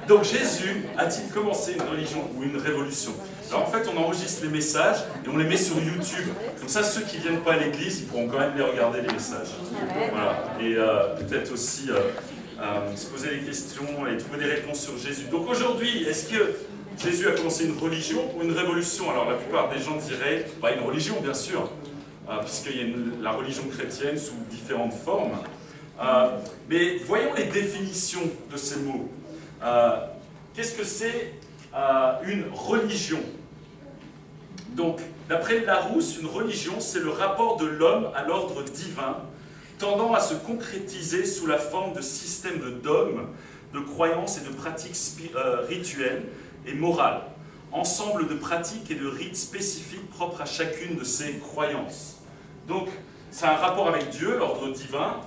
Donc Jésus a-t-il commencé une religion ou une révolution? Alors en fait, on enregistre les messages et on les met sur YouTube. Comme ça, ceux qui ne viennent pas à l'église, ils pourront quand même les regarder, les messages. Voilà. Et peut-être aussi se poser des questions et trouver des réponses sur Jésus. Donc aujourd'hui, est-ce que Jésus a commencé une religion ou une révolution? Alors la plupart des gens diraient, bah, une religion bien sûr, puisqu'il y a la religion chrétienne sous différentes formes. Mais voyons les définitions de ces mots. Qu'est-ce que c'est une religion? Donc, d'après Larousse, une religion, c'est le rapport de l'homme à l'ordre divin, tendant à se concrétiser sous la forme de systèmes de dogmes, de croyances et de pratiques rituelles et morales, ensemble de pratiques et de rites spécifiques propres à chacune de ces croyances. Donc, c'est un rapport avec Dieu, l'ordre divin,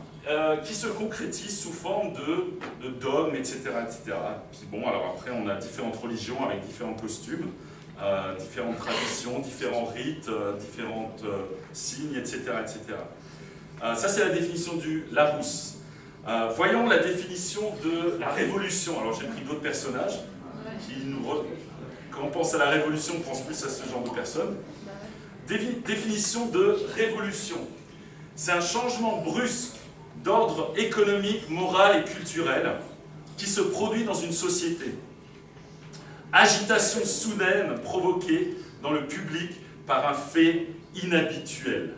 qui se concrétise sous forme de dogmes, etc., etc. Puis bon, alors après, on a différentes religions avec différents costumes, différentes traditions, différents rites, différents signes, etc., etc. Ça, c'est la définition du Larousse. Voyons la définition de la révolution. Alors, j'ai pris d'autres personnages qui nous... Quand on pense à la révolution, on pense plus à ce genre de personnes. Définition de révolution. C'est un changement brusque d'ordre économique, moral et culturel qui se produit dans une société. Agitation soudaine provoquée dans le public par un fait inhabituel.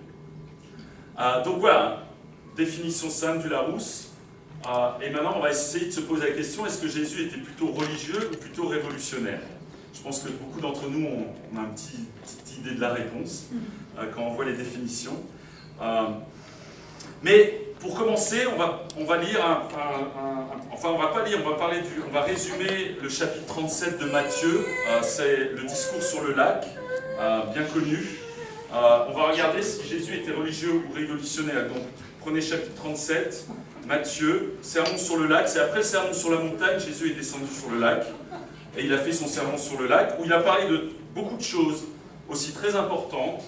Donc voilà, définition simple du Larousse. Et maintenant, on va essayer de se poser la question, est-ce que Jésus était plutôt religieux ou plutôt révolutionnaire? Je pense que beaucoup d'entre nous, on a une petite idée de la réponse quand on voit les définitions. Mais pour commencer, on va lire enfin, on va pas lire, on va résumer le chapitre 37 de Matthieu. C'est le discours sur le lac, bien connu. On va regarder si Jésus était religieux ou révolutionnaire. Donc, prenez chapitre 37, Matthieu, sermon sur le lac. C'est après le sermon sur la montagne, Jésus est descendu sur le lac. Et il a fait son sermon sur le lac, où il a parlé de beaucoup de choses, aussi très importantes.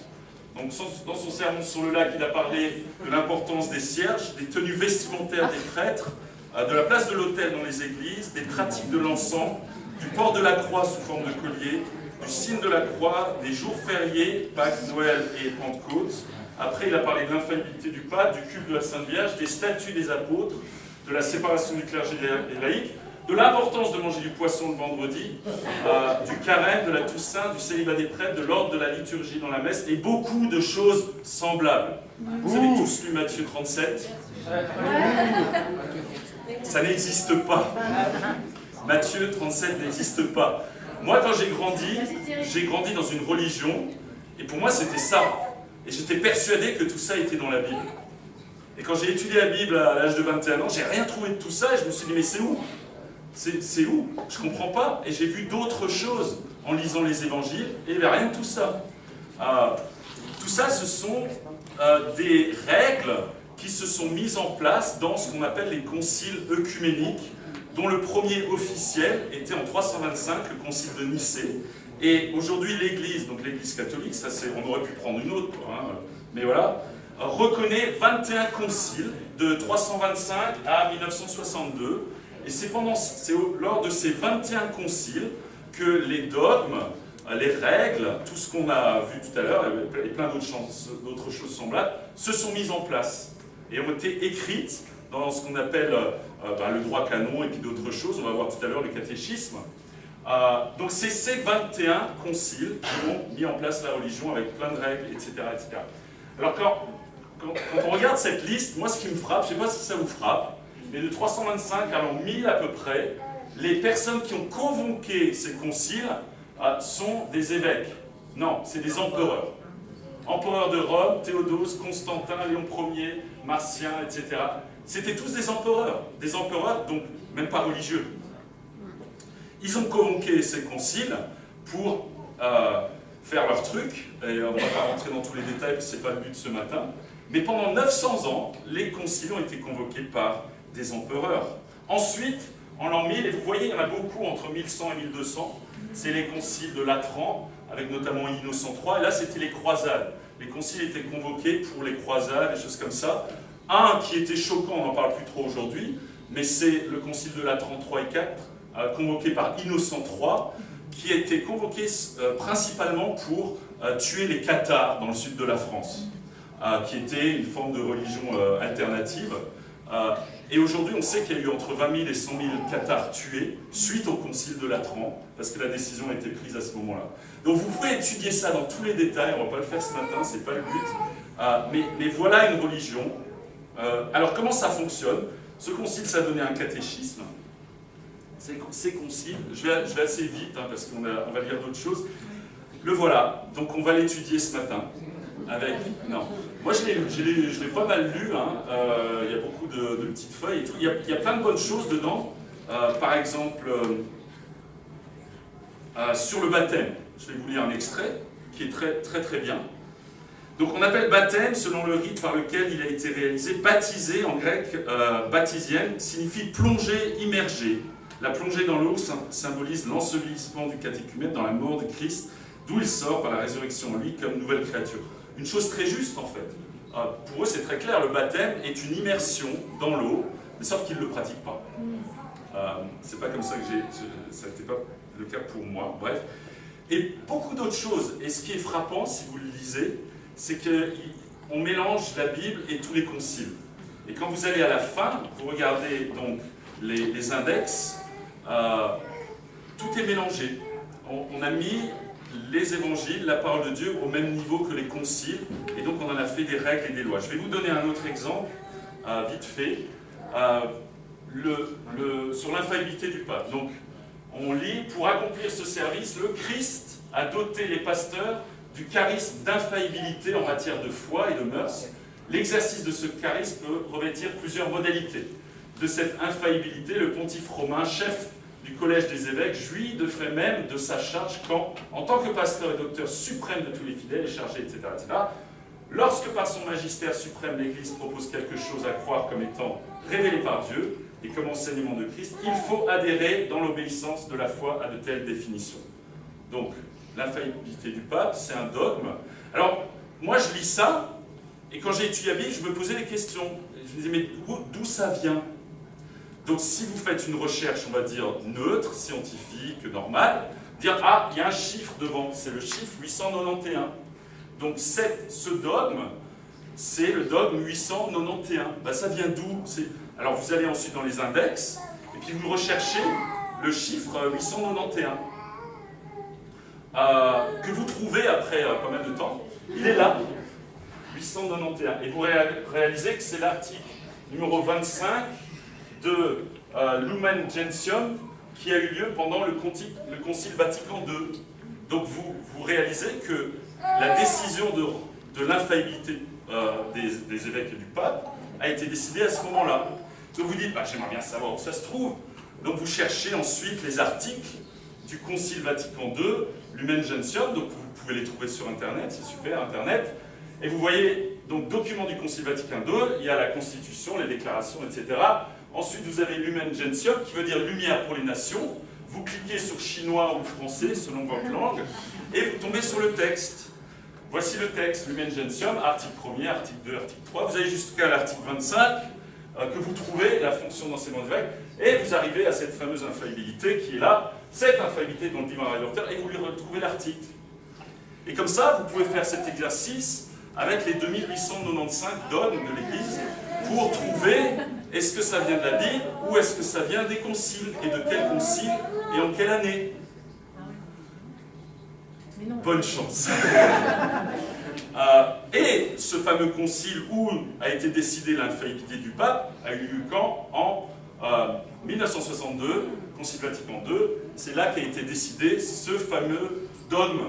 Donc, dans son sermon sur le lac, il a parlé de l'importance des cierges, des tenues vestimentaires des prêtres, de la place de l'autel dans les églises, des pratiques de l'encens, du port de la croix sous forme de collier, du signe de la croix, des jours fériés, Pâques, Noël et Pentecôte. Après, il a parlé de l'infaillibilité du pape, du culte de la Sainte Vierge, des statuts des apôtres, de la séparation du clergé et laïque, de l'importance de manger du poisson le vendredi, du carême, de la Toussaint, du célibat des prêtres, de l'ordre de la liturgie dans la messe, et beaucoup de choses semblables. Vous avez tous lu Matthieu 37? Ça n'existe pas. Matthieu 37 n'existe pas. Moi, quand j'ai grandi dans une religion, et pour moi, c'était ça. Et j'étais persuadé que tout ça était dans la Bible. Et quand j'ai étudié la Bible à l'âge de 21 ans, j'ai rien trouvé de tout ça, et je me suis dit, mais c'est où? C'est où? Je ne comprends pas. Et j'ai vu d'autres choses en lisant les évangiles, et il n'y avait rien de tout ça. Tout ça, ce sont des règles qui se sont mises en place dans ce qu'on appelle les conciles œcuméniques, dont le premier officiel était en 325, le concile de Nicée. Et aujourd'hui, l'Église, donc l'Église catholique, ça on aurait pu prendre une autre, mais voilà, reconnaît 21 conciles de 325 à 1962. Et c'est lors de ces 21 conciles que les dogmes, les règles, tout ce qu'on a vu tout à l'heure, et plein d'autres choses semblables, se sont mises en place et ont été écrites dans ce qu'on appelle le droit canon et puis d'autres choses. On va voir tout à l'heure le catéchisme. Donc c'est ces 21 conciles qui ont mis en place la religion avec plein de règles, etc. etc. Alors quand on regarde cette liste, moi ce qui me frappe, je ne sais pas si ça vous frappe, mais de 325 à l'an 1000 à peu près, les personnes qui ont convoqué ces conciles sont des évêques. Non, c'est des empereurs. Empereurs de Rome, Théodose, Constantin, Léon Ier, Martien, etc. C'était tous des empereurs donc même pas religieux. Ils ont convoqué ces conciles pour faire leur truc, et on ne va pas rentrer dans tous les détails, ce n'est pas le but ce matin, mais pendant 900 ans, les conciles ont été convoqués par des empereurs. Ensuite, en l'an 1000, et vous voyez, il y en a beaucoup entre 1100 et 1200, c'est les conciles de Latran, avec notamment Innocent III, et là c'était les croisades. Les conciles étaient convoqués pour les croisades, des choses comme ça. Un qui était choquant, on n'en parle plus trop aujourd'hui, mais c'est le concile de Latran 3 et 4, convoqué par Innocent III, qui a été convoqué principalement pour tuer les cathares dans le sud de la France, qui était une forme de religion alternative. Et aujourd'hui, on sait qu'il y a eu entre 20 000 et 100 000 cathares tués suite au concile de Latran, parce que la décision a été prise à ce moment-là. Donc vous pouvez étudier ça dans tous les détails, on ne va pas le faire ce matin, c'est pas le but. Mais voilà une religion. Alors comment ça fonctionne? Ce concile, ça a donné un catéchisme. Ces conciles, je vais assez vite, hein, parce qu'on va lire d'autres choses. Le voilà, donc on va l'étudier ce matin. Avec... Non. Moi, je l'ai pas mal lu, hein. Il y a beaucoup de petites feuilles et tout. Il y a plein de bonnes choses dedans. Par exemple, sur le baptême. Je vais vous lire un extrait qui est très très très bien. Donc on appelle baptême selon le rite par lequel il a été réalisé. Baptisé, en grec, baptisienne, signifie plonger, immerger. La plongée dans l'eau symbolise l'ensevelissement du catéchumène dans la mort de Christ, d'où il sort par la résurrection en lui comme nouvelle créature. Une chose très juste en fait. Pour eux c'est très clair, le baptême est une immersion dans l'eau, mais sauf qu'ils ne le pratiquent pas. C'est pas comme ça que ça n'était pas le cas pour moi, bref. Et beaucoup d'autres choses, et ce qui est frappant si vous le lisez, c'est qu'on mélange la Bible et tous les conciles. Et quand vous allez à la fin, vous regardez donc les index, tout est mélangé. On a mis les évangiles, la parole de Dieu, au même niveau que les conciles, et donc on en a fait des règles et des lois. Je vais vous donner un autre exemple, vite fait, sur l'infaillibilité du pape. Donc, on lit, pour accomplir ce service, le Christ a doté les pasteurs du charisme d'infaillibilité en matière de foi et de mœurs. L'exercice de ce charisme peut revêtir plusieurs modalités. De cette infaillibilité, le pontife romain, chef du collège des évêques, jouit de fait même de sa charge quand, en tant que pasteur et docteur suprême de tous les fidèles, est chargé, etc., etc., lorsque par son magistère suprême l'Église propose quelque chose à croire comme étant révélé par Dieu et comme enseignement de Christ, il faut adhérer dans l'obéissance de la foi à de telles définitions. Donc, l'infaillibilité du pape, c'est un dogme. Alors, moi je lis ça, et quand j'ai étudié la Bible, je me posais des questions. Je me disais, mais d'où ça vient? Donc si vous faites une recherche, on va dire, neutre, scientifique, normale, dire, ah, il y a un chiffre devant, c'est le chiffre 891. Donc ce dogme, c'est le dogme 891. Ben, ça vient d'où? Alors vous allez ensuite dans les index, et puis vous recherchez le chiffre 891. Que vous trouvez après pas mal de temps, il est là, 891. Et vous réalisez que c'est l'article numéro 25 de Lumen Gentium qui a eu lieu pendant le Concile Vatican II. Donc vous réalisez que la décision de l'infaillibilité des évêques et du pape a été décidée à ce moment-là. Donc vous dites, bah, j'aimerais bien savoir où ça se trouve. Donc vous cherchez ensuite les articles du Concile Vatican II, Lumen Gentium, donc vous pouvez les trouver sur Internet, c'est super, Internet. Et vous voyez, donc, document du Concile Vatican II, il y a la Constitution, les déclarations, etc. Ensuite, vous avez Lumen Gentium, qui veut dire lumière pour les nations. Vous cliquez sur chinois ou français, selon votre langue, et vous tombez sur le texte. Voici le texte, Lumen Gentium, article 1er, article 2, article 3. Vous allez jusqu'à l'article 25, que vous trouvez la fonction d'enseignement d'évêque, et vous arrivez à cette fameuse infaillibilité qui est là, cette infaillibilité dont le divin rédempteur, et vous lui retrouvez l'article. Et comme ça, vous pouvez faire cet exercice avec les 2895 dogmes de l'Église pour trouver est-ce que ça vient de la Bible ou est-ce que ça vient des conciles, et de quel concile et en quelle année. Bonne chance. Et ce fameux concile où a été décidée l'infaillibilité du pape a eu lieu quand? En 1962, Concile Vatican II, c'est là qu'a été décidé ce fameux dogme,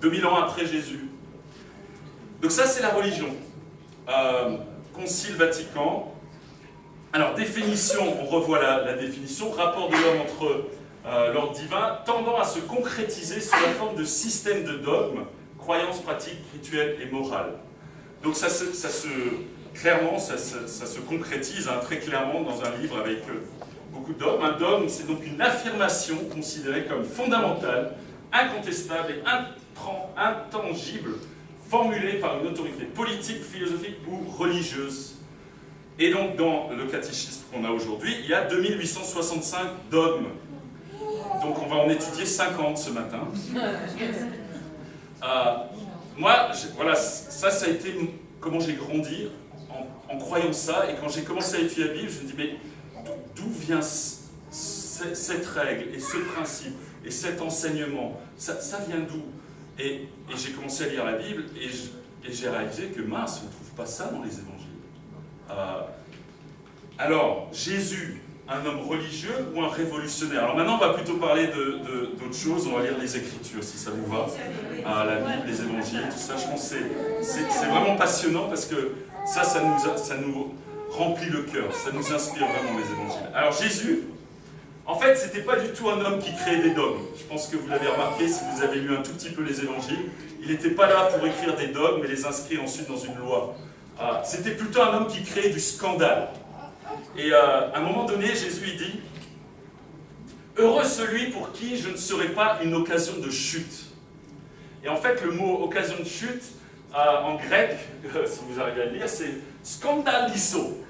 2000 ans après Jésus. Donc ça c'est la religion. Concile Vatican. Alors définition, on revoit la définition, rapport de l'homme entre l'ordre divin, tendant à se concrétiser sous la forme de système de dogmes, croyances, pratiques, rituels et morales. Donc clairement, ça se concrétise hein, très clairement dans un livre avec beaucoup de dogmes. Un dogme, c'est donc une affirmation considérée comme fondamentale, incontestable et intangible, formulée par une autorité politique, philosophique ou religieuse. Et donc, dans le catéchisme qu'on a aujourd'hui, il y a 2865 dogmes. Donc, on va en étudier 50 ce matin. Moi, voilà, ça a été comment j'ai grandi en croyant ça. Et quand j'ai commencé à étudier la Bible, je me dis, mais d'où vient cette règle et ce principe et cet enseignement? Ça vient d'où? Et j'ai commencé à lire la Bible et j'ai réalisé que mince, on ne trouve pas ça dans les évangiles. Alors, Jésus, un homme religieux ou un révolutionnaire? Alors maintenant, on va plutôt parler d'autres choses. On va lire les Écritures, si ça vous va. La Bible, les évangiles, tout ça. Je pense que c'est vraiment passionnant parce que ça nous remplit le cœur. Ça nous inspire vraiment, les évangiles. Alors, Jésus, en fait, c'était pas du tout un homme qui créait des dogmes. Je pense que vous l'avez remarqué si vous avez lu un tout petit peu les évangiles. Il n'était pas là pour écrire des dogmes et les inscrire ensuite dans une loi. C'était plutôt un homme qui créait du scandale. Et à un moment donné, Jésus il dit « Heureux celui pour qui je ne serai pas une occasion de chute ». Et en fait, le mot « occasion de chute », en grec, si vous arrivez à le lire, c'est « scandalizo »,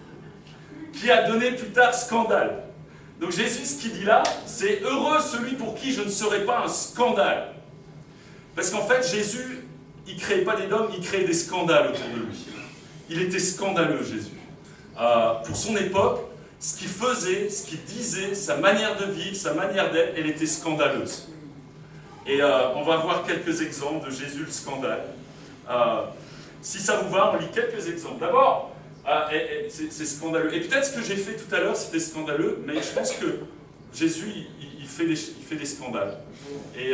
qui a donné plus tard « scandale ». Donc Jésus, ce qu'il dit là, c'est « Heureux celui pour qui je ne serai pas un scandale ». Parce qu'en fait, Jésus, il ne créait pas des dogmes, il créait des scandales autour de lui. Il était scandaleux, Jésus. Pour son époque, ce qu'il faisait, ce qu'il disait, sa manière de vivre, sa manière d'être, elle était scandaleuse. Et on va voir quelques exemples de Jésus le scandale. Si ça vous va, on lit quelques exemples. D'abord, c'est scandaleux. Et peut-être ce que j'ai fait tout à l'heure, c'était scandaleux, mais je pense que Jésus, il fait des scandales. Et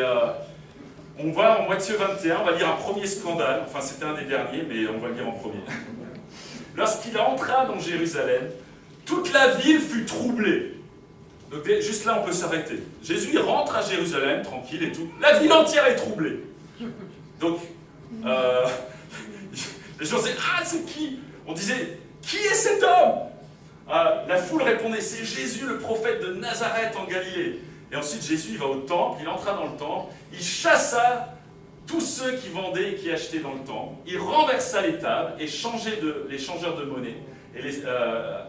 on va en Matthieu 21, on va lire un premier scandale. Enfin, c'était un des derniers, mais on va le lire en premier. Lorsqu'il entra dans Jérusalem, toute la ville fut troublée. Donc juste là, on peut s'arrêter. Jésus, il rentre à Jérusalem, tranquille et tout. La ville entière est troublée. Donc, les gens disaient, ah, c'est qui? On disait, qui est cet homme? La foule répondait, c'est Jésus, le prophète de Nazareth en Galilée. Et ensuite, Jésus, il va au temple, il entra dans le temple, il chassa tous ceux qui vendaient et qui achetaient dans le temple. Il renversa les tables et changeait les changeurs de monnaie et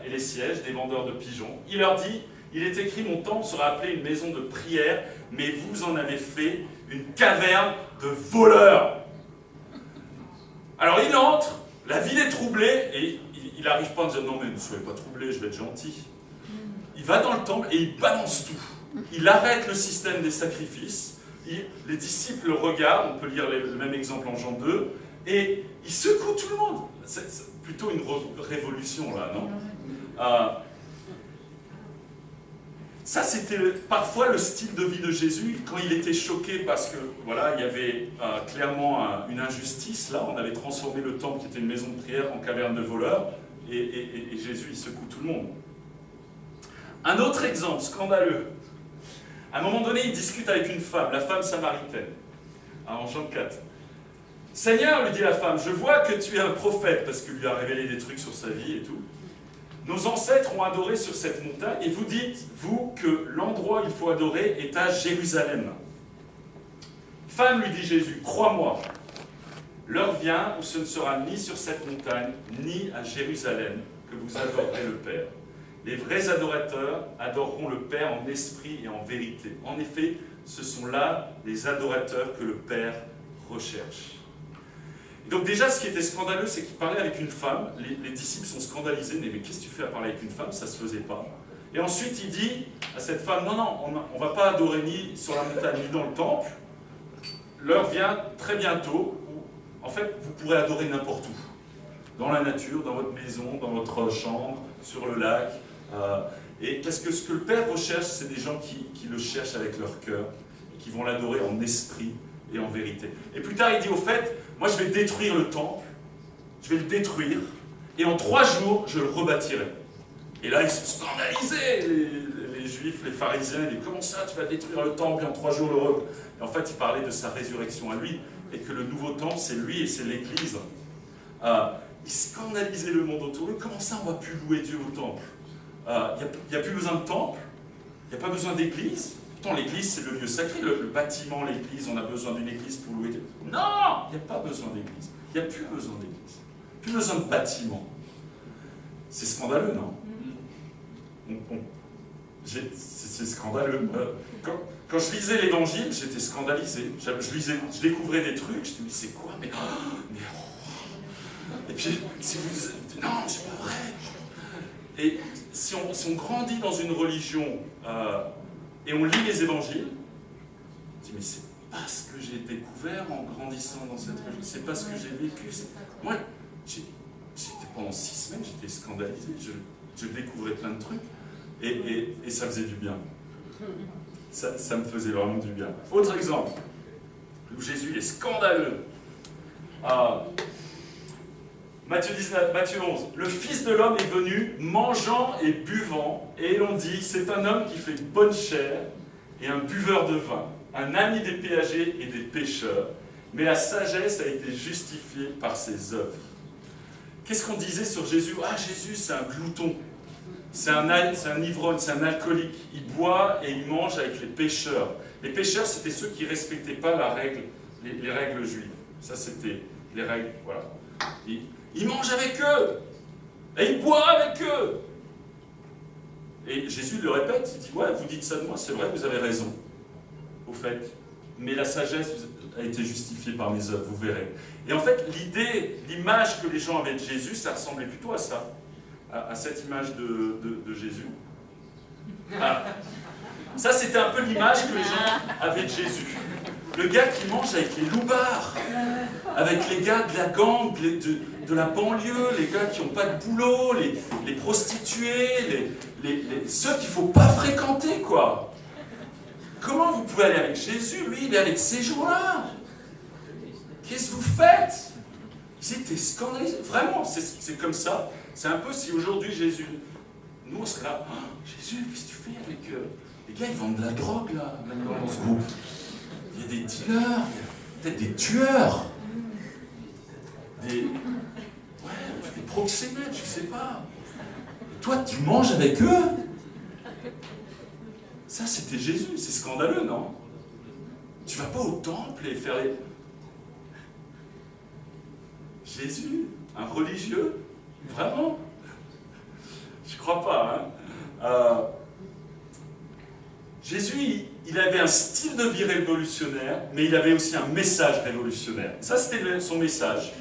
les sièges des vendeurs de pigeons. Il leur dit, il est écrit, mon temple sera appelé une maison de prière, mais vous en avez fait une caverne de voleurs. Alors il entre, la ville est troublée, et il n'arrive pas en disant, non mais ne soyez pas troublés, je vais être gentil. Il va dans le temple et il balance tout. Il arrête le système des sacrifices. Les disciples le regardent, on peut lire le même exemple en Jean 2, et il secoue tout le monde. C'est plutôt une révolution là, non? Ça, c'était parfois le style de vie de Jésus quand il était choqué parce que voilà, il y avait clairement une injustice. Là, on avait transformé le temple qui était une maison de prière en caverne de voleurs, et Jésus, il secoue tout le monde. Un autre exemple scandaleux. À un moment donné, il discute avec une femme, la femme samaritaine, en Jean 4. « Seigneur, lui dit la femme, je vois que tu es un prophète, parce qu'il lui a révélé des trucs sur sa vie et tout. Nos ancêtres ont adoré sur cette montagne, et vous dites, vous, que l'endroit où il faut adorer est à Jérusalem. Femme, lui dit Jésus, crois-moi, l'heure vient où ce ne sera ni sur cette montagne, ni à Jérusalem, que vous adorerez le Père. Les vrais adorateurs adoreront le Père en esprit et en vérité. En effet, ce sont là les adorateurs que le Père recherche. » Et donc déjà, ce qui était scandaleux, c'est qu'il parlait avec une femme. Les disciples sont scandalisés. Mais qu'est-ce que tu fais à parler avec une femme? Ça ne se faisait pas. Et ensuite, il dit à cette femme, non, on ne va pas adorer ni sur la montagne, ni dans le temple. L'heure vient très bientôt où, en fait, vous pourrez adorer n'importe où. Dans la nature, dans votre maison, dans votre chambre, sur le lac. Et parce que ce que le Père recherche, c'est des gens qui le cherchent avec leur cœur, et qui vont l'adorer en esprit et en vérité. Et plus tard, il dit, au fait, moi je vais détruire le temple, je vais le détruire, et en 3 jours, je le rebâtirai. Et là, ils sont scandalisés, les Juifs, les pharisiens, ils disent, comment ça, tu vas détruire le temple, et en 3 jours le rebâtir? Et en fait, il parlait de sa résurrection à lui, et que le nouveau temple, c'est lui et c'est l'Église. Il scandalisait le monde autour de lui. Comment ça, on ne va plus louer Dieu au temple? Il n'y a plus besoin de temple, il n'y a pas besoin d'église. Pourtant, l'église, c'est le lieu sacré, le bâtiment, l'église, on a besoin d'une église pour louer Dieu. Non, il n'y a pas besoin d'église, il n'y a plus besoin d'église, plus besoin de bâtiment. C'est scandaleux, non? C'est scandaleux. Quand je lisais l'Évangile, j'étais scandalisé. Je découvrais des trucs, je me disais, c'est quoi? Et puis, si vous... Non, c'est pas vrai. Et si on grandit dans une religion et on lit les Évangiles, on dit, mais c'est pas ce que j'ai découvert en grandissant dans cette religion, c'est pas ce que j'ai vécu. Moi, pendant 6 semaines, j'étais scandalisé, je découvrais plein de trucs, et ça faisait du bien. Ça me faisait vraiment du bien. Autre exemple, où Jésus est scandaleux. Matthieu 11, le Fils de l'homme est venu mangeant et buvant, et l'on dit, c'est un homme qui fait bonne chère et un buveur de vin, un ami des péagers et des pêcheurs, mais la sagesse a été justifiée par ses œuvres. Qu'est-ce qu'on disait sur Jésus? Ah, Jésus, c'est un glouton, c'est un ivrogne, c'est un alcoolique, il boit et il mange avec les pêcheurs. Les pêcheurs, c'était ceux qui ne respectaient pas les règles juives. Ça, c'était les règles, voilà. Il mange avec eux, et il boit avec eux. Et Jésus le répète, il dit, ouais, vous dites ça de moi, c'est vrai, vous avez raison, au fait. Mais la sagesse a été justifiée par mes œuvres, vous verrez. Et en fait, l'image que les gens avaient de Jésus, ça ressemblait plutôt à ça, à cette image de Jésus. Ça, c'était un peu l'image que les gens avaient de Jésus. Le gars qui mange avec les loupards, avec les gars de la gang, de la banlieue, les gars qui n'ont pas de boulot, les prostituées, ceux qu'il ne faut pas fréquenter, quoi. Comment vous pouvez aller avec Jésus? Lui, il est avec ces gens-là. Qu'est-ce que vous faites? C'était scandaleux. Vraiment, c'est comme ça. C'est un peu si aujourd'hui Jésus... Nous, on serait là. Oh, Jésus, qu'est-ce que tu fais avec... Les gars, ils vendent de la drogue, là, maintenant, dans ce groupe. Il y a des dealers, peut-être des tueurs, des proxénètes, je ne sais pas. Et toi, tu manges avec eux? Ça, c'était Jésus, c'est scandaleux, non? Tu vas pas au temple et faire les... Jésus, un religieux? Vraiment? Je crois pas, hein? Jésus, il avait un style de vie révolutionnaire, mais il avait aussi un message révolutionnaire. Ça, c'était son message.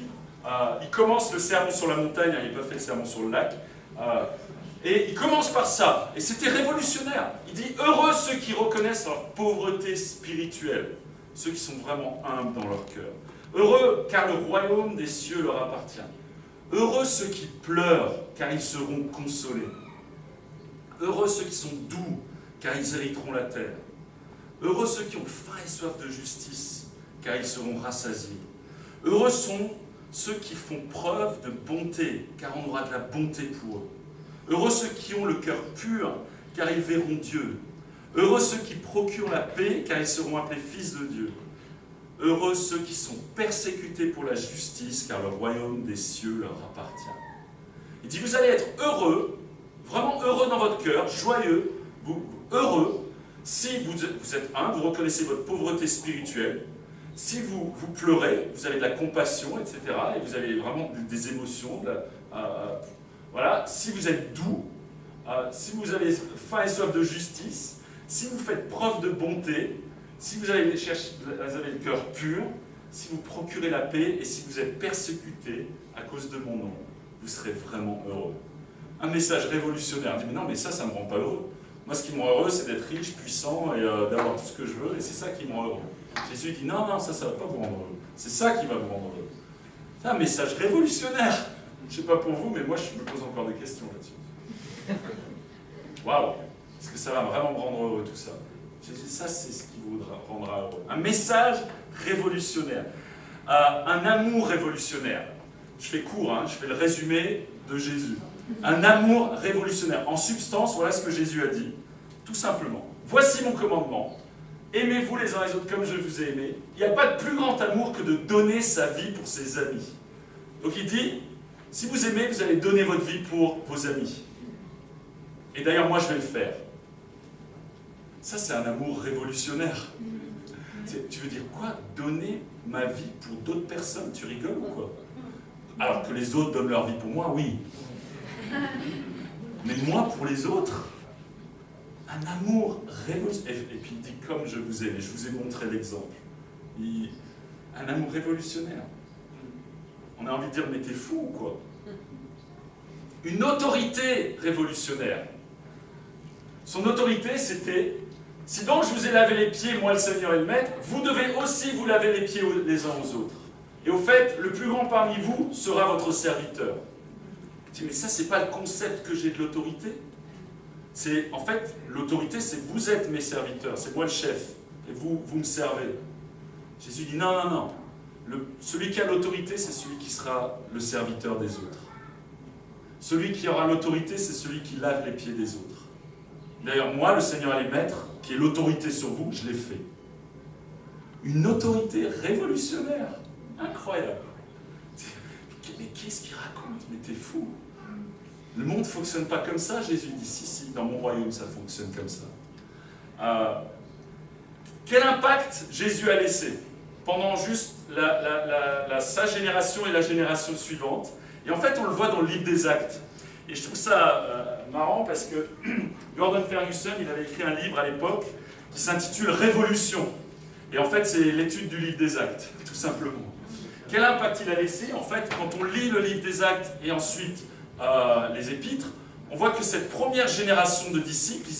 Il commence le sermon sur la montagne, il n'a pas fait le sermon sur le lac, et il commence par ça, et c'était révolutionnaire. Il dit, heureux ceux qui reconnaissent leur pauvreté spirituelle, ceux qui sont vraiment humbles dans leur cœur. Heureux, car le royaume des cieux leur appartient. Heureux ceux qui pleurent, car ils seront consolés. Heureux ceux qui sont doux, car ils hériteront la terre. Heureux ceux qui ont faim et soif de justice, car ils seront rassasiés. Heureux sont ceux qui font preuve de bonté, car on aura de la bonté pour eux. Heureux ceux qui ont le cœur pur, car ils verront Dieu. Heureux ceux qui procurent la paix, car ils seront appelés fils de Dieu. Heureux ceux qui sont persécutés pour la justice, car le royaume des cieux leur appartient. Il dit, vous allez être heureux, vraiment heureux dans votre cœur, joyeux, heureux, si vous êtes humble, vous reconnaissez votre pauvreté spirituelle, si vous pleurez, vous avez de la compassion, etc., et vous avez vraiment des émotions, voilà. Si vous êtes doux, si vous avez faim et soif de justice, si vous faites preuve de bonté, si vous avez le cœur pur, si vous procurez la paix, et si vous êtes persécuté à cause de mon nom, vous serez vraiment heureux. Un message révolutionnaire. On dit, mais non, mais ça ne me rend pas heureux. Moi, ce qui me rend heureux, c'est d'être riche, puissant, et d'avoir tout ce que je veux, et c'est ça qui me rend heureux. Jésus dit, non, non, ça ne va pas vous rendre heureux. C'est ça qui va vous rendre heureux. C'est un message révolutionnaire. Je ne sais pas pour vous, mais moi, je me pose encore des questions là-dessus. Waouh! Est-ce que ça va vraiment me rendre heureux, tout ça? Jésus, ça, c'est ce qui vous rendra heureux. Un message révolutionnaire. Un amour révolutionnaire. Je fais court, hein, je fais le résumé de Jésus. Un amour révolutionnaire. En substance, voilà ce que Jésus a dit. Tout simplement. Voici mon commandement. Aimez-vous les uns les autres comme je vous ai aimé. Il n'y a pas de plus grand amour que de donner sa vie pour ses amis. Donc il dit, si vous aimez, vous allez donner votre vie pour vos amis. Et d'ailleurs, moi, je vais le faire. Ça, c'est un amour révolutionnaire. Tu veux dire quoi? Donner ma vie pour d'autres personnes? Tu rigoles ou quoi? Alors que les autres donnent leur vie pour moi, oui. Mais moi, pour les autres, un amour révolutionnaire. Et puis il dit comme je vous aime, et je vous ai montré l'exemple. Un amour révolutionnaire. On a envie de dire, mais t'es fou ou quoi? Une autorité révolutionnaire. Son autorité, c'était, si donc je vous ai lavé les pieds, moi le Seigneur et le Maître, vous devez aussi vous laver les pieds les uns aux autres. Et au fait, le plus grand parmi vous sera votre serviteur. Je dis, mais ça, c'est pas le concept que j'ai de l'autorité. C'est, en fait, l'autorité, c'est vous êtes mes serviteurs, c'est moi le chef, et vous me servez. Jésus dit, non, non, non. Celui qui a l'autorité, c'est celui qui sera le serviteur des autres. Celui qui aura l'autorité, c'est celui qui lave les pieds des autres. D'ailleurs, moi, le Seigneur et le Maître, qui est l'autorité sur vous, je l'ai fait. Une autorité révolutionnaire. Incroyable. Mais qu'est-ce qu'il raconte? Mais t'es fou. Le monde ne fonctionne pas comme ça. Jésus dit, si, dans mon royaume, ça fonctionne comme ça. Quel impact Jésus a laissé pendant juste sa génération et la génération suivante? Et en fait, on le voit dans le livre des Actes. Et je trouve ça marrant parce que Gordon Ferguson, il avait écrit un livre à l'époque qui s'intitule Révolution. Et en fait, c'est l'étude du livre des Actes, tout simplement. Quel impact il a laissé? En fait, quand on lit le livre des Actes et ensuite les Épîtres, on voit que cette première génération de disciples,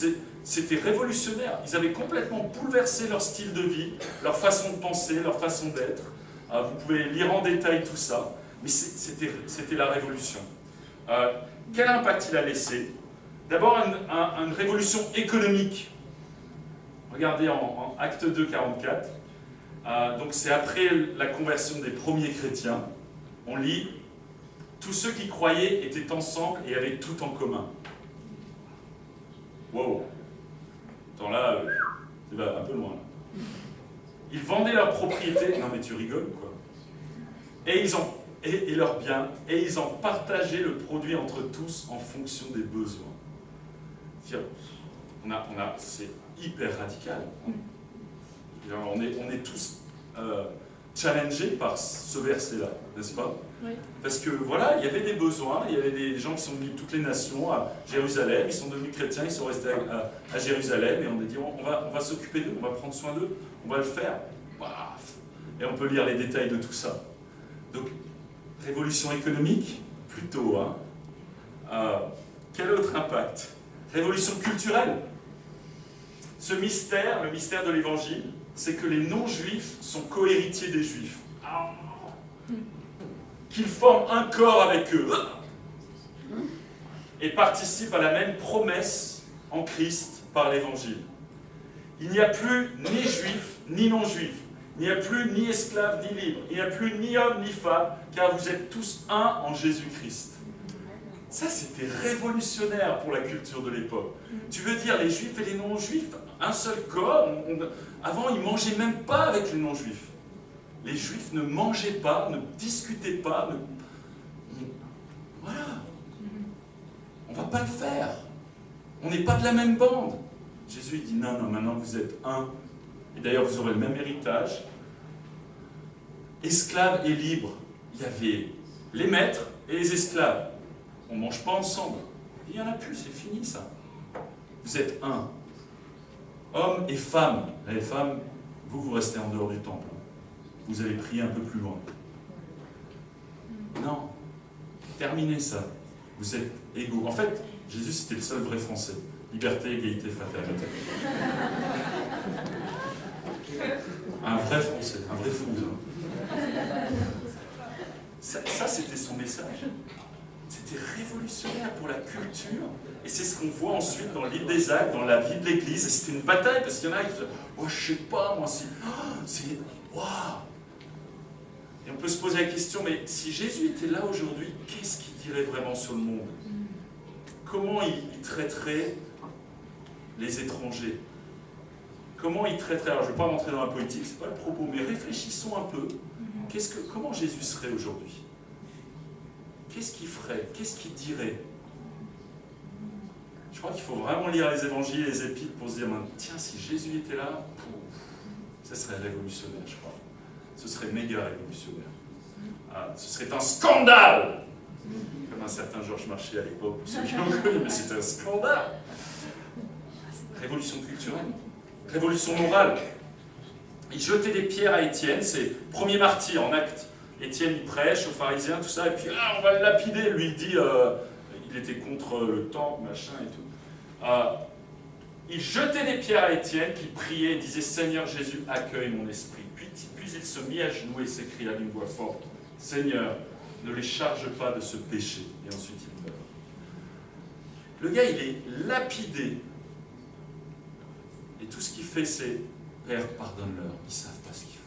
c'était révolutionnaire. Ils avaient complètement bouleversé leur style de vie, leur façon de penser, leur façon d'être. Vous pouvez lire en détail tout ça, mais c'était la révolution. Quel impact il a laissé? D'abord, une révolution économique. Regardez en Acte 2, 44. Donc c'est après la conversion des premiers chrétiens. On lit « Tous ceux qui croyaient étaient ensemble et avaient tout en commun. » Wow. Attends là, c'est un peu loin. Là. Ils vendaient leurs propriétés. Non mais tu rigoles quoi. Et leurs biens, et ils en partageaient le produit entre tous en fonction des besoins. C'est hyper radical. On est tous challengés par ce verset-là, n'est-ce pas? Oui. Parce que voilà, il y avait des besoins, il y avait des gens qui sont venus de toutes les nations à Jérusalem, ils sont devenus chrétiens, ils sont restés à Jérusalem, et on a dit on va s'occuper d'eux, on va prendre soin d'eux, on va le faire. Et on peut lire les détails de tout ça. Donc, révolution économique, plutôt. Quel autre impact? Révolution culturelle. Ce mystère, le mystère de l'Évangile, c'est que les non-juifs sont cohéritiers des juifs. Qu'ils forment un corps avec eux et participent à la même promesse en Christ par l'Évangile. Il n'y a plus ni juifs ni non-juifs. Il n'y a plus ni esclaves ni libres. Il n'y a plus ni hommes ni femmes, car vous êtes tous un en Jésus-Christ. Ça, c'était révolutionnaire pour la culture de l'époque. Tu veux dire, les juifs et les non-juifs, un seul corps. Avant, ils ne mangeaient même pas avec les non-juifs. Les juifs ne mangeaient pas, ne discutaient pas. Voilà. On ne va pas le faire. On n'est pas de la même bande. Jésus dit, non, maintenant vous êtes un. Et d'ailleurs, vous aurez le même héritage. Esclaves et libres. Il y avait les maîtres et les esclaves. On ne mange pas ensemble. Il n'y en a plus, c'est fini ça. Vous êtes un. Hommes et femmes. Les femmes, vous restez en dehors du temple. Vous allez prier un peu plus loin. Non. Terminez ça. Vous êtes égaux. En fait, Jésus, c'était le seul vrai français. Liberté, égalité, fraternité. Un vrai français, un vrai fou. Ça, c'était son message. C'était révolutionnaire pour la culture. Et c'est ce qu'on voit ensuite dans le livre des Actes, dans la vie de l'Église. Et c'était une bataille, parce qu'il y en a qui disent « Oh, je sais pas, moi, c'est... Waouh !» Et on peut se poser la question, mais si Jésus était là aujourd'hui, qu'est-ce qu'il dirait vraiment sur le monde? Comment il traiterait les étrangers? Comment il traiterait... Alors, je ne vais pas rentrer dans la politique, c'est pas le propos, mais réfléchissons un peu. Comment Jésus serait aujourd'hui? Qu'est-ce qu'il ferait? Qu'est-ce qu'il dirait? Je crois qu'il faut vraiment lire les évangiles et les épîtres pour se dire, tiens, si Jésus était là, ça serait révolutionnaire, je crois. Ce serait méga révolutionnaire. Ce serait un scandale Comme un certain Georges Marchais à l'époque, pour ceux qui l'ont connu, mais c'était un scandale. Révolution culturelle, révolution morale. Il jetait des pierres à Étienne, c'est premier martyr en acte. Étienne, il prêche aux pharisiens, tout ça, et puis on va le lapider. Lui, il dit, il était contre le temple, machin et tout. Il jetait des pierres à Étienne, qui priait et disait, Seigneur Jésus, accueille mon esprit. Puis il se mit à genoux et s'écria d'une voix forte, Seigneur, ne les charge pas de ce péché. Et ensuite il meurt. Le gars, il est lapidé. Et tout ce qu'il fait, c'est Père, pardonne-leur, ils ne savent pas ce qu'il faut.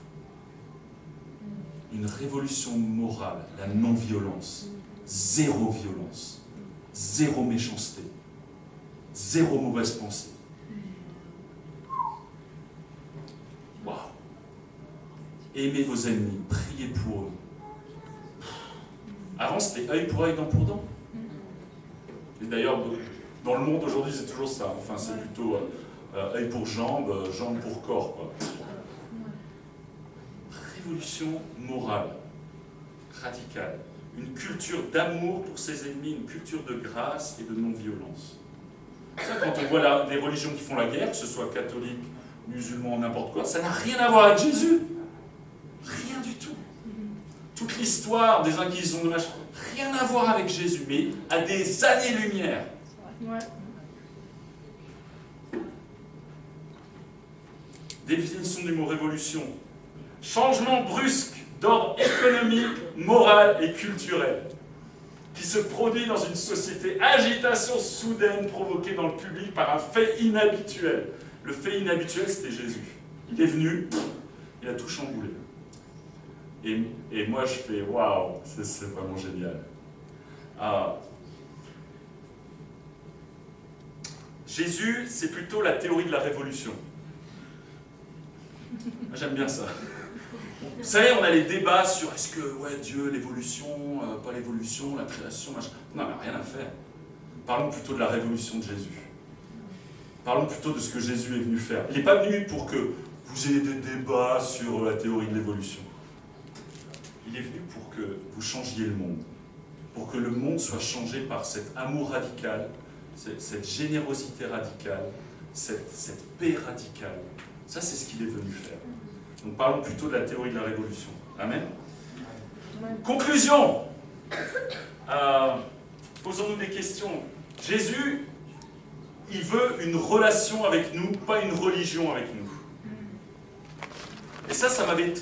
Une révolution morale, la non-violence, zéro violence, zéro méchanceté, zéro mauvaise pensée. Waouh! Aimez vos ennemis, priez pour eux. Avant, c'était œil pour œil, dent pour dent. Et d'ailleurs, dans le monde aujourd'hui, c'est toujours ça. Enfin, c'est plutôt œil pour jambe, jambe pour corps, quoi. Révolution morale, radicale. Une culture d'amour pour ses ennemis, une culture de grâce et de non-violence. Ça, quand on voit les religions qui font la guerre, que ce soit catholique, musulman, n'importe quoi, ça n'a rien à voir avec Jésus. Rien du tout. Toute l'histoire des inquisitions de machin, rien à voir avec Jésus, mais à des années-lumière. Ouais. Définition du mot révolution. Changement brusque d'ordre économique, moral et culturel qui se produit dans une société. Agitation soudaine provoquée dans le public par un fait inhabituel. Le fait inhabituel, c'était Jésus. Il est venu, il a tout chamboulé. Et moi, je fais waouh, c'est vraiment génial. Jésus, c'est plutôt la théorie de la révolution. J'aime bien ça. Vous savez, on a les débats sur est-ce que Dieu, l'évolution, pas l'évolution, la création, machin. On n'a rien à faire. Parlons plutôt de la révolution de Jésus. Parlons plutôt de ce que Jésus est venu faire. Il n'est pas venu pour que vous ayez des débats sur la théorie de l'évolution. Il est venu pour que vous changiez le monde. Pour que le monde soit changé par cet amour radical, cette générosité radicale, cette paix radicale. Ça, c'est ce qu'il est venu faire. Donc parlons plutôt de la théorie de la révolution. Amen. Conclusion. Posons-nous des questions. Jésus, il veut une relation avec nous, pas une religion avec nous. Et ça m'avait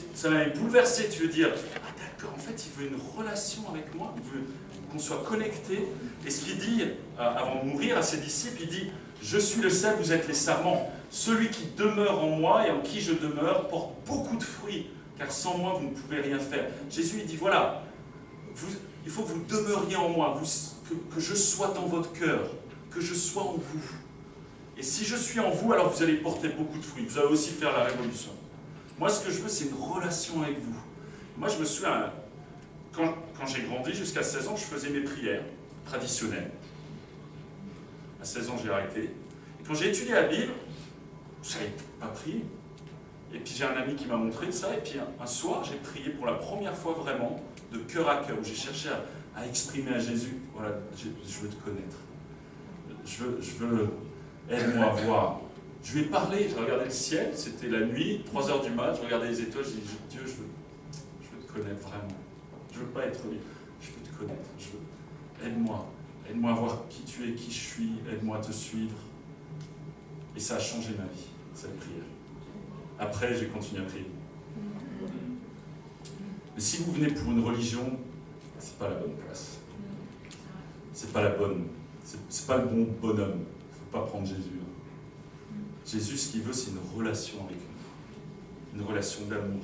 bouleversé. Tu veux dire, ah d'accord, en fait, il veut une relation avec moi, il veut qu'on soit connectés. Et ce qu'il dit, avant de mourir à ses disciples, il dit, je suis le sel, vous êtes les sarments. Celui qui demeure en moi et en qui je demeure porte beaucoup de fruits, car sans moi, vous ne pouvez rien faire. Jésus, il dit, voilà, il faut que vous demeuriez en moi, que je sois dans votre cœur, que je sois en vous. Et si je suis en vous, alors vous allez porter beaucoup de fruits. Vous allez aussi faire la révolution. Moi, ce que je veux, c'est une relation avec vous. Moi, je me souviens, quand j'ai grandi, jusqu'à 16 ans, je faisais mes prières traditionnelles. À 16 ans, j'ai arrêté. Et quand j'ai étudié la Bible, je ne savais pas prier. Et puis j'ai un ami qui m'a montré de ça. Et puis un soir, j'ai prié pour la première fois vraiment, de cœur à cœur, où j'ai cherché à exprimer à Jésus, voilà, je veux te connaître. Je veux aide-moi à voir. Je lui ai parlé, j'ai regardé le ciel, c'était la nuit, 3h du mat, je regardais les étoiles, j'ai dit, Dieu, je veux te connaître vraiment. Je ne veux pas être libre, je veux te connaître. Aide-moi à voir qui tu es, qui je suis, aide-moi à te suivre. Et ça a changé ma vie, cette prière. Après, j'ai continué à prier. Mais si vous venez pour une religion, c'est pas la bonne place. C'est pas la bonne. C'est pas le bon bonhomme. Il ne faut pas prendre Jésus. Jésus, ce qu'il veut, c'est une relation avec nous. Une relation d'amour.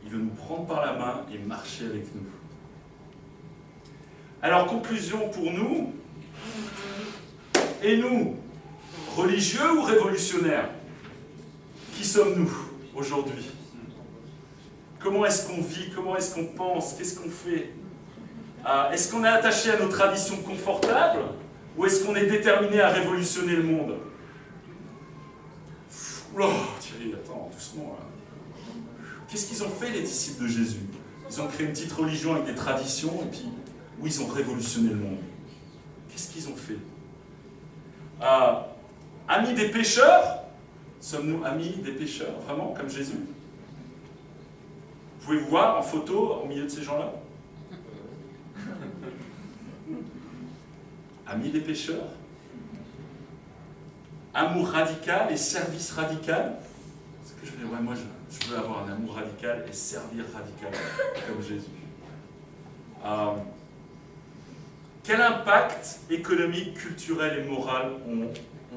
Il veut nous prendre par la main et marcher avec nous. Alors, conclusion pour nous. Et nous, religieux ou révolutionnaires? Qui sommes-nous aujourd'hui? Comment est-ce qu'on vit? Comment est-ce qu'on pense? Qu'est-ce qu'on fait? Est-ce qu'on est attaché à nos traditions confortables? Ou est-ce qu'on est déterminé à révolutionner le monde? Oula, Thierry, attends, doucement. Qu'est-ce qu'ils ont fait, les disciples de Jésus? Ils ont créé une petite religion avec des traditions, et puis où ils ont révolutionné le monde. Qu'est-ce qu'ils ont fait? Amis des pécheurs? Sommes-nous amis des pécheurs, vraiment, comme Jésus? Vous pouvez vous voir en photo au milieu de ces gens-là? Amis des pécheurs? Amour radical et service radical? C'est ce que je veux dire, ouais, moi je veux avoir un amour radical et servir radical, comme Jésus. Quel impact économique, culturel et moral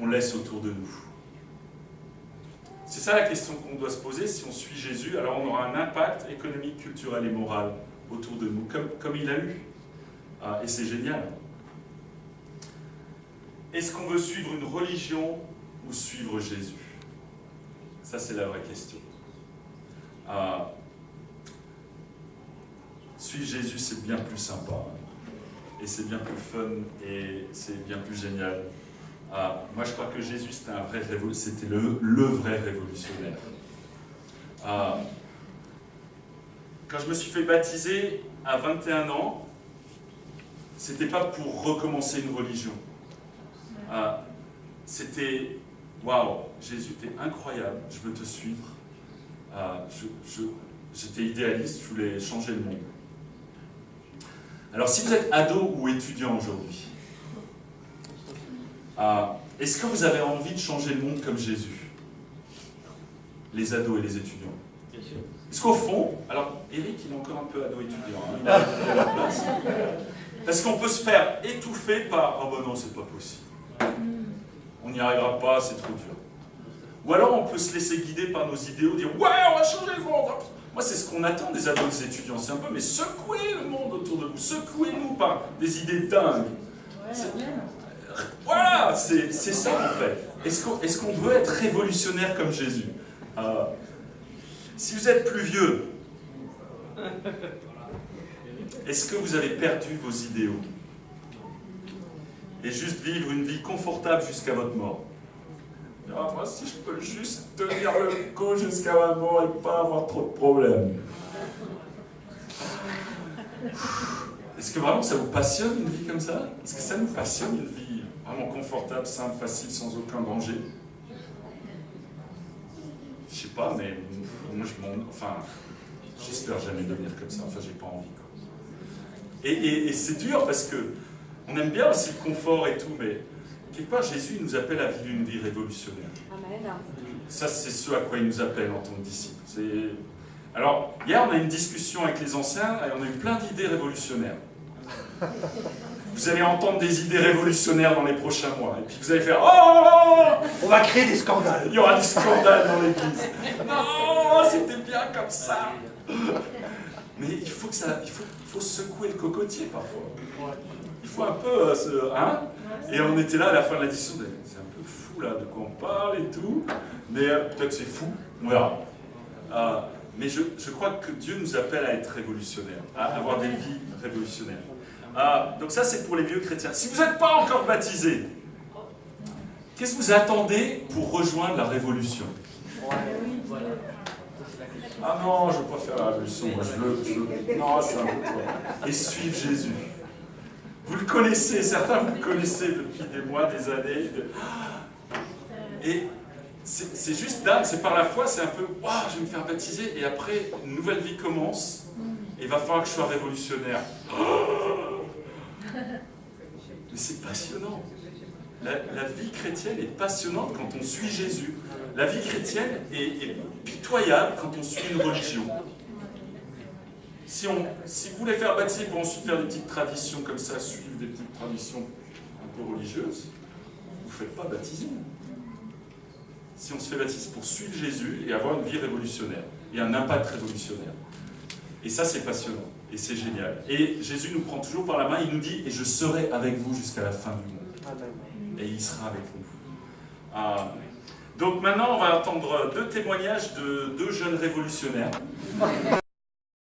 on laisse autour de nous? C'est ça la question qu'on doit se poser. Si on suit Jésus, alors on aura un impact économique, culturel et moral autour de nous, comme il a eu. Et c'est génial. Est-ce qu'on veut suivre une religion ou suivre Jésus? Ça, c'est la vraie question. Suivre Jésus, c'est bien plus sympa. Et c'est bien plus fun. Et c'est bien plus génial. Moi, je crois que Jésus, c'était le vrai révolutionnaire. Quand je me suis fait baptiser à 21 ans, c'était pas pour recommencer une religion. C'était waouh, Jésus, t'es incroyable, je veux te suivre. J'étais idéaliste, je voulais changer le monde. Alors, si vous êtes ado ou étudiant aujourd'hui, est-ce que vous avez envie de changer le monde comme Jésus? Les ados et les étudiants. Bien sûr. Est-ce qu'au fond, alors Eric, il est encore un peu ado-étudiant, hein, il a à la place. Parce qu'on peut se faire étouffer par « oh ben non, c'est pas possible. On n'y arrivera pas, c'est trop dur. » Ou alors on peut se laisser guider par nos idéaux, dire « ouais, on va changer le monde !» Moi, c'est ce qu'on attend des ados et des étudiants. C'est un peu, mais secouez le monde autour de nous. Secouez-nous par des idées dingues. Voilà, c'est ça en fait. Est-ce qu'on veut être révolutionnaire comme Jésus? Si vous êtes plus vieux, est-ce que vous avez perdu vos idéaux? Et juste vivre une vie confortable jusqu'à votre mort? Moi, si je peux juste tenir le coup jusqu'à ma mort et pas avoir trop de problèmes. Est-ce que vraiment ça vous passionne une vie comme ça? Est-ce que ça nous passionne une vie vraiment confortable, simple, facile, sans aucun danger? Je sais pas, mais moi j'espère jamais devenir comme ça. Enfin, j'ai pas envie, quoi. Et c'est dur parce que on aime bien aussi le confort et tout, mais quelque part Jésus nous appelle à vivre une vie révolutionnaire. Amen. Ça, c'est ce à quoi il nous appelle en tant que disciples. Alors, hier, on a eu une discussion avec les anciens et on a eu plein d'idées révolutionnaires. Vous allez entendre des idées révolutionnaires dans les prochains mois. Et puis vous allez faire « oh !» On va créer des scandales. Il y aura des scandales dans l'église. Non, c'était bien comme ça. Mais il faut secouer le cocotier parfois. Il faut un peu hein. Et on était là à la fin de la discussion. C'est un peu fou là de quoi on parle et tout. Mais peut-être c'est fou. On verra. Mais je crois que Dieu nous appelle à être révolutionnaires, à avoir des vies révolutionnaires. Donc ça, c'est pour les vieux chrétiens. Si vous n'êtes pas encore baptisés, qu'est-ce que vous attendez pour rejoindre la révolution? Ah non, je ne veux pas faire la révolution, moi je veux... Non, c'est un peu toi. Et suivre Jésus. Vous le connaissez, certains vous le connaissez depuis des mois, des années. Et c'est juste dingue, c'est par la foi, c'est un peu « waouh, je vais me faire baptiser » et après, une nouvelle vie commence et il va falloir que je sois révolutionnaire. Mais c'est passionnant. La vie chrétienne est passionnante quand on suit Jésus. La vie chrétienne est pitoyable quand on suit une religion. Si vous voulez faire baptiser pour ensuite faire des petites traditions comme ça, suivre des petites traditions un peu religieuses, vous ne faites pas baptiser. Si on se fait baptiser pour suivre Jésus et avoir une vie révolutionnaire et un impact révolutionnaire. Et ça, c'est passionnant et c'est génial. Et Jésus nous prend toujours par la main, il nous dit « et je serai avec vous jusqu'à la fin du monde ». Et il sera avec nous. Donc maintenant, on va entendre 2 témoignages de 2 jeunes révolutionnaires.